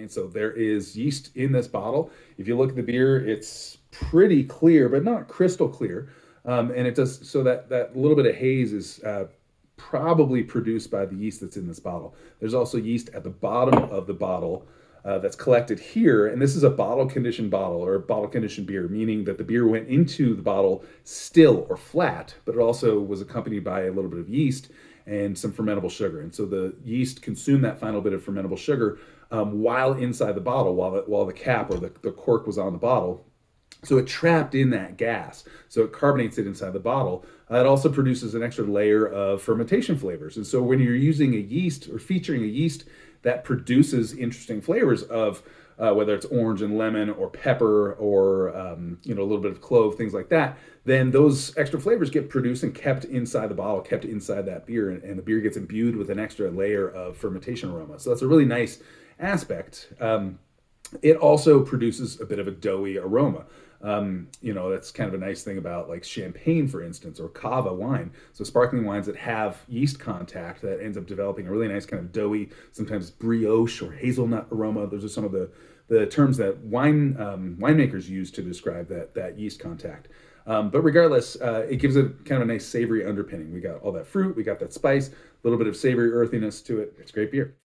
right? So there is yeast in this bottle. If you look at the beer, it's pretty clear, but not crystal clear. And it does so that little bit of haze is probably produced by the yeast that's in this bottle. There's also yeast at the bottom of the bottle that's collected here, and this is a bottle conditioned bottle or bottle conditioned beer, meaning that the beer went into the bottle still or flat, but it also was accompanied by a little bit of yeast and some fermentable sugar. And so the yeast consumed that final bit of fermentable sugar while inside the bottle, while the cap or the cork was on the bottle. So it trapped in that gas. So it carbonates it inside the bottle. It also produces an extra layer of fermentation flavors. And so when you're using a yeast or featuring a yeast that produces interesting flavors of whether it's orange and lemon or pepper or a little bit of clove, things like that, then those extra flavors get produced and kept inside the bottle, kept inside that beer, and the beer gets imbued with an extra layer of fermentation aroma. So that's a really nice aspect. It also produces a bit of a doughy aroma. That's kind of a nice thing about like champagne, for instance, or cava wine. So sparkling wines that have yeast contact that ends up developing a really nice kind of doughy, sometimes brioche or hazelnut aroma. Those are some of the terms that winemakers use to describe that yeast contact. But regardless, it gives it kind of a nice savory underpinning. We got all that fruit, we got that spice, a little bit of savory earthiness to it. It's great beer.